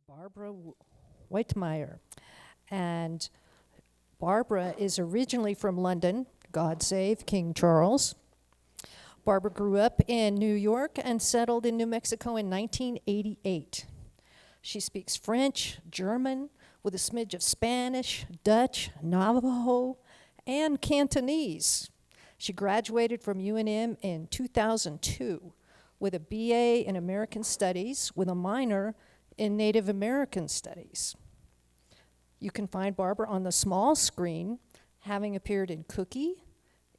Barbara Witemeyer. And Barbara is originally from London, God save King Charles. Barbara grew up in New York and settled in New Mexico in 1988. She speaks French, German, with a smidge of Spanish, Dutch, Navajo, and Cantonese. She graduated from UNM in 2002 with a BA in American Studies with a minor in Native American Studies. You can find Barbara on the small screen, having appeared in Cookie,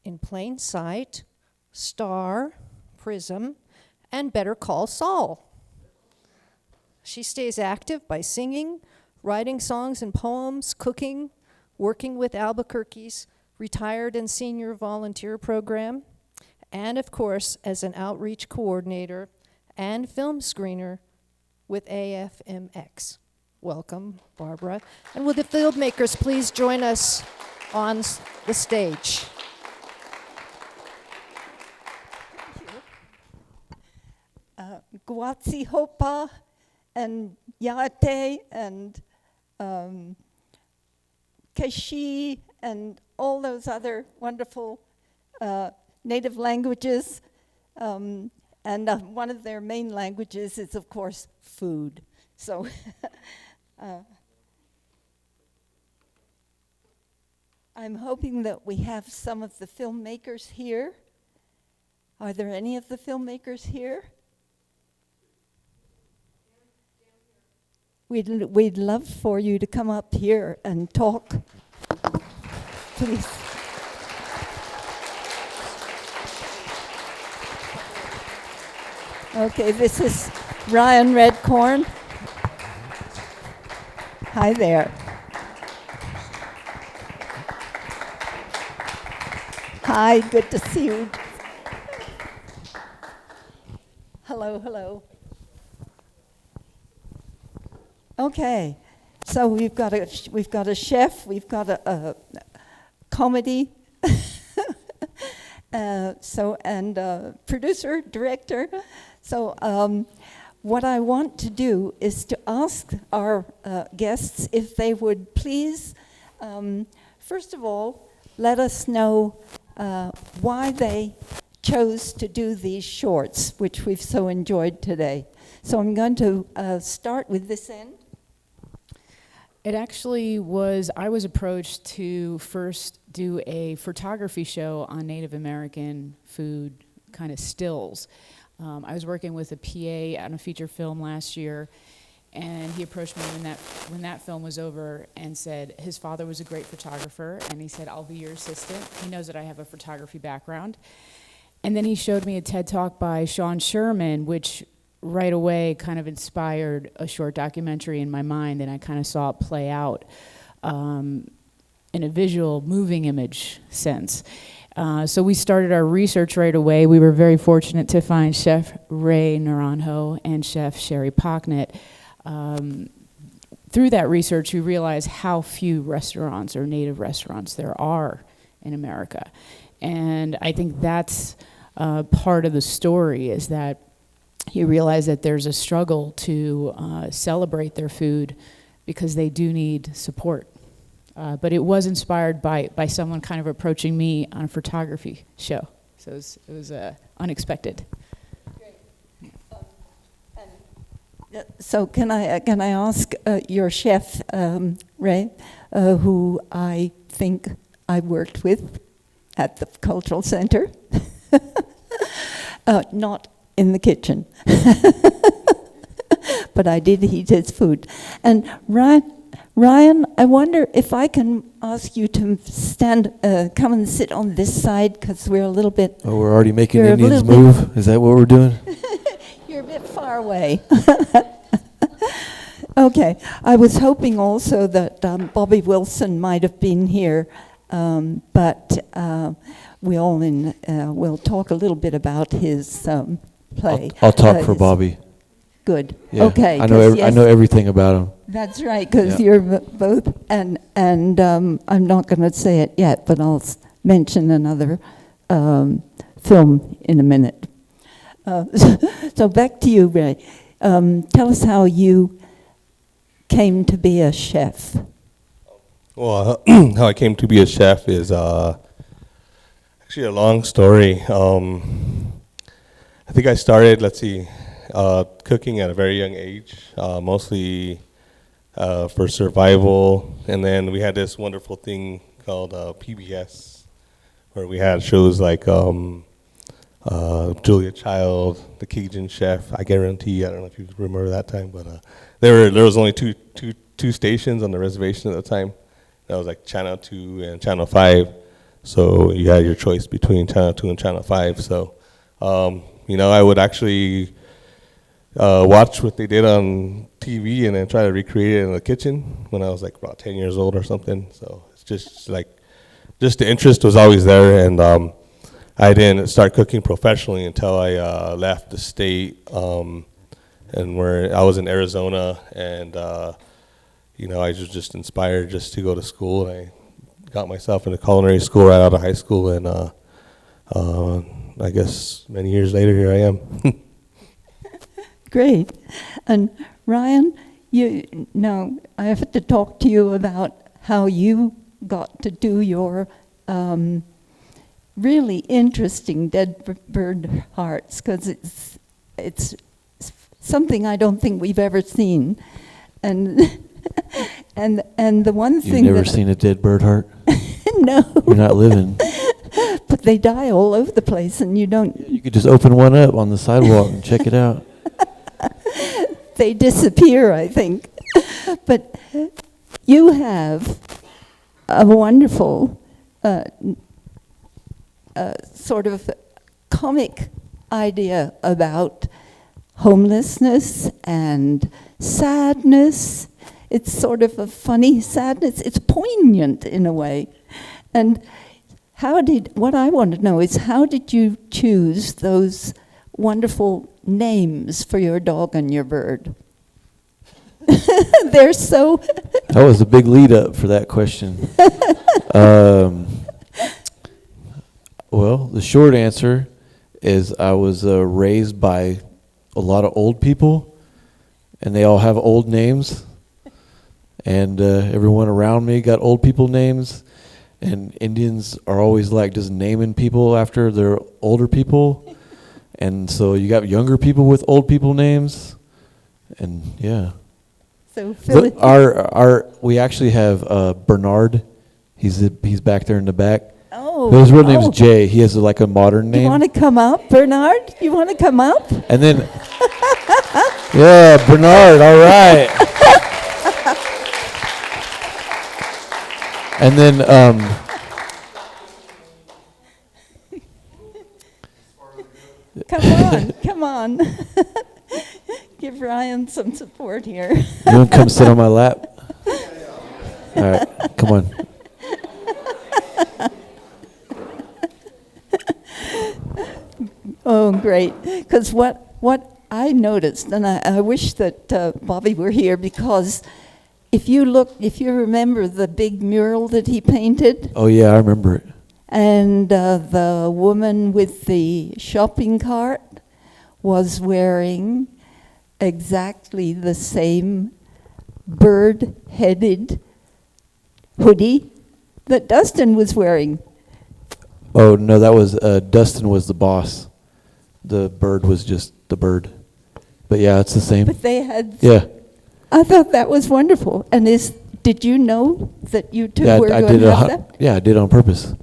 In Plain Sight, Star, Prism, and Better Call Saul. She stays active by singing, writing songs and poems, cooking, working with Albuquerque's retired and senior volunteer program, and of course, as an outreach coordinator and film screener with AFMX. Welcome, Barbara. And will the filmmakers please join us on the stage? Guatsi Hopa and Yate and Keshi and all those other wonderful native languages. And one of their main languages is, of course, food. So I'm hoping that we have some of the filmmakers here. Are there any of the filmmakers here? We'd love for you to come up here and talk, please. Okay, this is Ryan RedCorn. Hi there. Hi, good to see you. Hello, hello. Okay, so we've got a chef, we've got a comedy, producer, director. So what I want to do is to ask our guests if they would please, first of all, let us know why they chose to do these shorts, which we've so enjoyed today. So I'm going to start with this end. It actually was, I was approached to first do a photography show on Native American food kind of stills. I was working with a PA on a feature film last year, and he approached me when that film was over and said his father was a great photographer, and he said, I'll be your assistant. He knows that I have a photography background. And then he showed me a TED Talk by Sean Sherman, which right away kind of inspired a short documentary in my mind, and I kind of saw it play out in a visual, moving image sense. So we started our research right away. We were very fortunate to find Chef Ray Naranjo and Chef Sherry Pocknett. Through that research, we realized how few restaurants or native restaurants there are in America. And I think that's part of the story, is that you realize that there's a struggle to celebrate their food because they do need support. But it was inspired by someone kind of approaching me on a photography show. So it was unexpected. Great. So can I ask your chef, Ray, who I think I worked with at the Cultural Center, not in the kitchen, but I did eat his food. And Ryan, I wonder if I can ask you to come and sit on this side, because we're a little bit... Oh, we're already making Indians move? Is that what we're doing? You're a bit far away. Okay, I was hoping also that Bobby Wilson might have been here, but we'll talk a little bit about his play. I'll talk for Bobby. Good. Yeah. Okay. I know everything about him. That's right, because you're both, and I'm not going to say it yet, but I'll mention another film in a minute. So back to you, Ray. Tell us how you came to be a chef? Well, how I came to be a chef is actually a long story. I think I started, cooking at a very young age, mostly for survival. And then we had this wonderful thing called PBS, where we had shows like Julia Child, The Cajun Chef. I guarantee, I don't know if you remember that time, but there was only two stations on the reservation at the time. That was like Channel 2 and Channel 5. So you had your choice between Channel 2 and Channel 5. So, I would actually watch what they did on TV and then try to recreate it in the kitchen when I was like about 10 years old or something. So it's just the interest was always there. And I didn't start cooking professionally until I left the state, and where I was in Arizona, and I was just inspired just to go to school, and I got myself into culinary school right out of high school, and I guess many years later, here I am. Great. And Ryan, I have to talk to you about how you got to do your really interesting dead bird hearts, because it's something I don't think we've ever seen, and the one thing You've never seen a dead bird heart? No. You're not living. But they die all over the place, and you don't. You could just open one up on the sidewalk and check it out. They disappear, I think. But you have a wonderful sort of comic idea about homelessness and sadness. It's sort of a funny sadness. It's poignant in a way. And what I want to know is, how did you choose those wonderful names for your dog and your bird? They're so... That was a big lead up for that question. Well, the short answer is I was raised by a lot of old people, and they all have old names. And everyone around me got old people names. And Indians are always like just naming people after their older people. And so you got younger people with old people names. And yeah. So we actually have Bernard. He's back there in the back. Oh. But his real name's Jay. He has like a modern name. You want to come up, Bernard? You want to come up? And then, yeah, Bernard, all right. And then, come on. Give Ryan some support here. You want to come sit on my lap? All right, come on. Oh, great. Because what I noticed, and I wish that Bobby were here, because if you remember the big mural that he painted. Oh, yeah, I remember it. And the woman with the shopping cart was wearing exactly the same bird-headed hoodie that Dustin was wearing. Oh, no, that was, Dustin was the boss. The bird was just the bird. But yeah, it's the same. But they had... Yeah. I thought that was wonderful. And did you know that you two were I going did to have that? Yeah, I did it on purpose.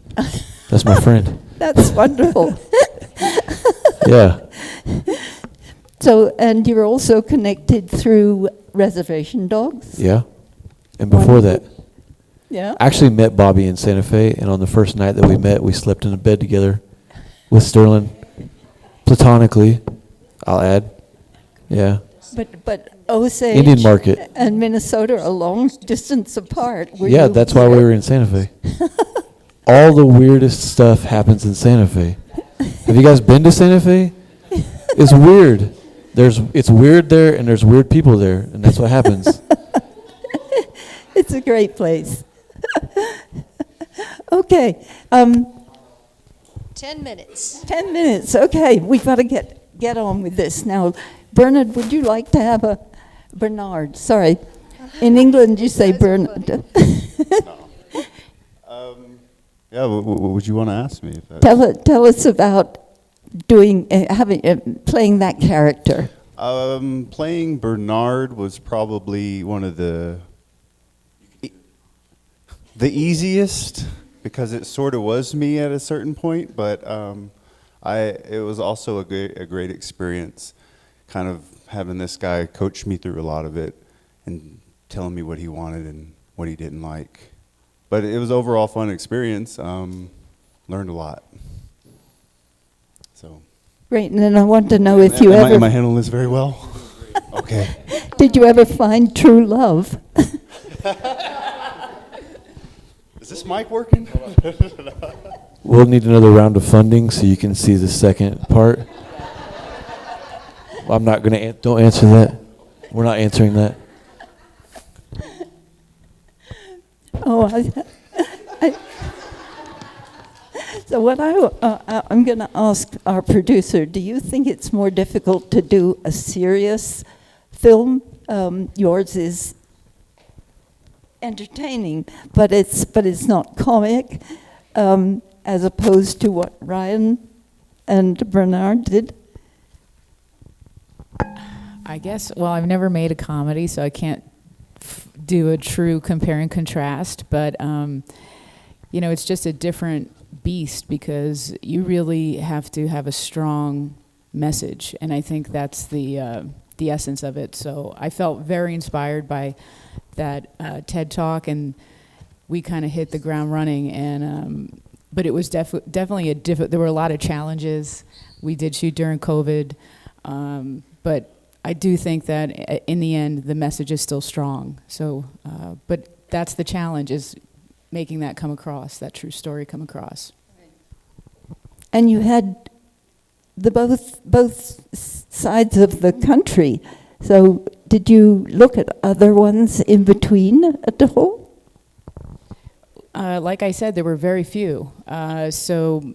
That's my friend. That's wonderful. Yeah. So, and you're also connected through reservation dogs? Yeah. And before that, Yeah. I actually met Bobby in Santa Fe, and on the first night that we met, we slept in a bed together with Sterling, platonically, I'll add. Yeah. But Osage Indian Market. and Minnesota are a long distance apart. Yeah, that's why we were in Santa Fe. All the weirdest stuff happens in Santa Fe. Have you guys been to Santa Fe? It's weird. It's weird there, and there's weird people there, and that's what happens. It's a great place. Okay. 10 minutes. 10 minutes. Okay, we've got to get on with this now. Bernard, would you like to have Bernard, sorry. In England, you say Bernard. Yeah, what would you want to ask me? Tell us about doing, playing that character. Playing Bernard was probably one of the easiest, because it sort of was me at a certain point, but it was also a great experience, kind of having this guy coach me through a lot of it and telling me what he wanted and what he didn't like. But it was overall fun experience. Learned a lot. So. Great, and then I want to know if you ever... Am I handling this very well? Okay. Did you ever find true love? Is this mic working? We'll need another round of funding so you can see the second part. I'm not going to, don't answer that. We're not answering that. Oh, so what I'm going to ask our producer, do you think it's more difficult to do a serious film? Yours is entertaining, but it's not comic, as opposed to what Ryan and Bernard did? I guess, well, I've never made a comedy, so I can't do a true compare and contrast, but you know, it's just a different beast because you really have to have a strong message, and I think that's the essence of it. So I felt very inspired by that TED Talk, and we kind of hit the ground running. And but it was definitely there were a lot of challenges. We did shoot during COVID, but I do think that in the end, the message is still strong. So, but that's the challenge, is making that come across, that true story come across. And you had both sides of the country. So did you look at other ones in between at all? Like I said, there were very few. So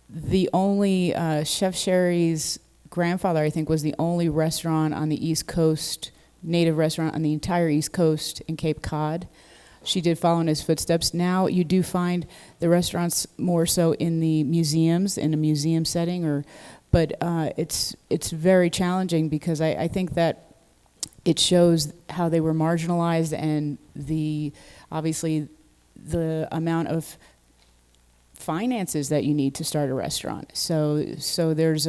the only Chef Sherry's grandfather, I think, was the only restaurant on the East Coast, native restaurant on the entire East Coast in Cape Cod. She did follow in his footsteps. Now you do find the restaurants more so in the museums, in a museum setting, but it's very challenging because I think that it shows how they were marginalized and obviously the amount of finances that you need to start a restaurant. So there's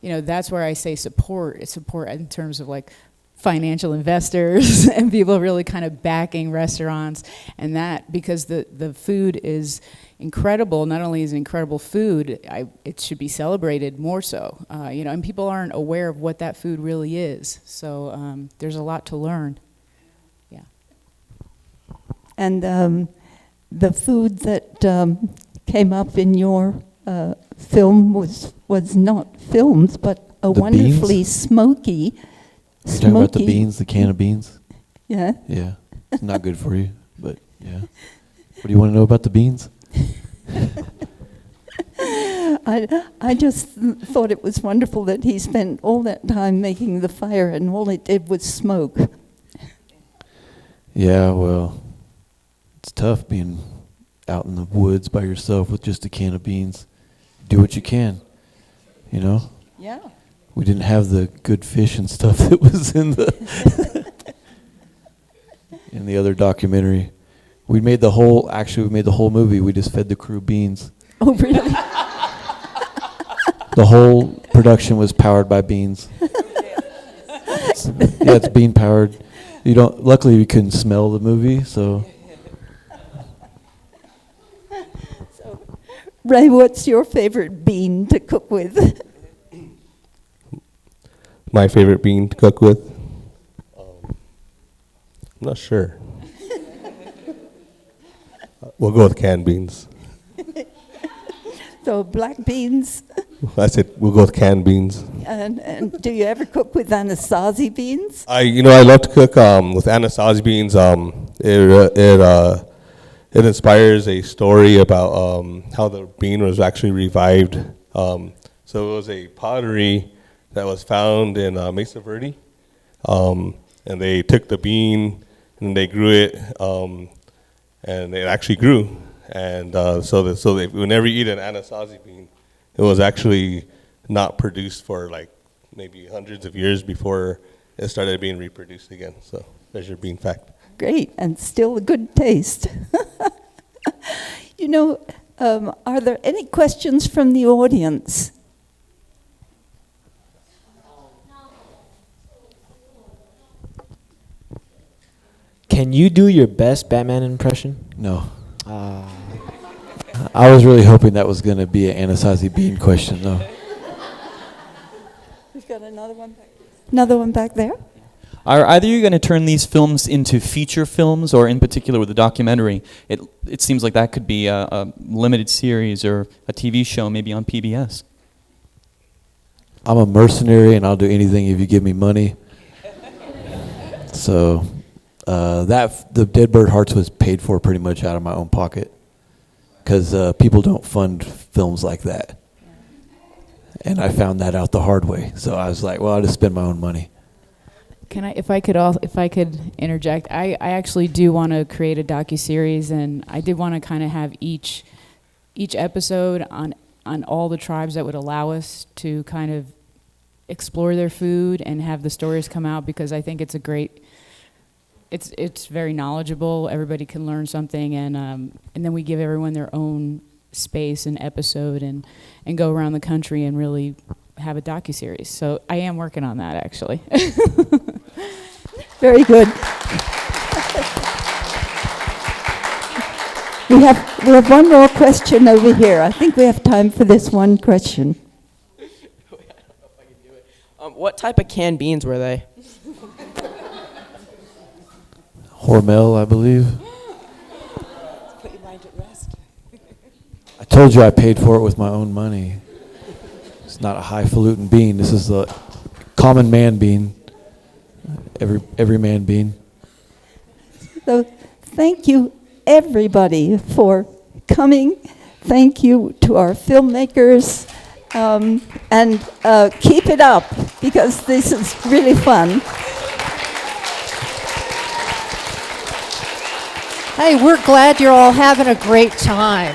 you know, that's where I say support. It's support in terms of like financial investors and people really kind of backing restaurants, and that because the food is incredible. Not only is it incredible food, it should be celebrated more so. You know, and people aren't aware of what that food really is. So there's a lot to learn. Yeah. And the food that came up in your film was not filmed, but a The wonderfully beans? smoky. You're talking about the beans, the can of beans? Yeah. Yeah. It's not good for you, but yeah. What do you want to know about the beans? I just thought it was wonderful that he spent all that time making the fire and all it did was smoke. Yeah, well, it's tough being out in the woods by yourself with just a can of beans. Do what you can, you know? Yeah. We didn't have the good fish and stuff that was in the in the other documentary. We made the whole movie. We just fed the crew beans. Oh, really? The whole production was powered by beans. It's bean powered. Luckily we couldn't smell the movie, so. Ray, what's your favorite bean to cook with? My favorite bean to cook with? I'm not sure. We'll go with canned beans. So black beans. I said we'll go with canned beans. And do you ever cook with Anasazi beans? I love to cook with Anasazi beans. It inspires a story about how the bean was actually revived. So it was a pottery that was found in Mesa Verde, and they took the bean and they grew it, and it actually grew. And whenever you eat an anasazi bean, it was actually not produced for like maybe hundreds of years before it started being reproduced again. So there's your bean fact. Great, and still a good taste. You know, are there any questions from the audience? Can you do your best Batman impression? No. I was really hoping that was going to be an Anasazi bean question, though. We've got another one back there. Another one back there. Are either of you going to turn these films into feature films, or in particular with the documentary? It seems like that could be a limited series or a TV show, maybe on PBS. I'm a mercenary, and I'll do anything if you give me money. So the Dead Bird Hearts was paid for pretty much out of my own pocket, because people don't fund films like that. And I found that out the hard way. So I was like, well, I'll just spend my own money. If I could interject, I actually do want to create a docuseries, and I did want to kind of have each episode on all the tribes that would allow us to kind of explore their food and have the stories come out, because I think it's a great, it's very knowledgeable. Everybody can learn something, and then we give everyone their own space and episode, and go around the country and really have a docuseries. So I am working on that, actually. Very good. We have one more question over here. I think we have time for this one question. I don't know if I can do it. What type of canned beans were they? Hormel, I believe. Put your mind at rest. I told you I paid for it with my own money. It's not a highfalutin bean. This is the common man bean. Every man bean. So thank you, everybody, for coming. Thank you to our filmmakers. And keep it up, because this is really fun. Hey, we're glad you're all having a great time.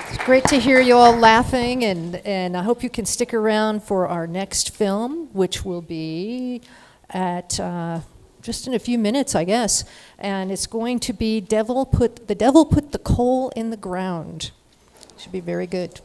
It's great to hear you all laughing, and I hope you can stick around for our next film, which will be at just in a few minutes, I guess. And it's going to be The Devil Put the Coal in the Ground. Should be very good.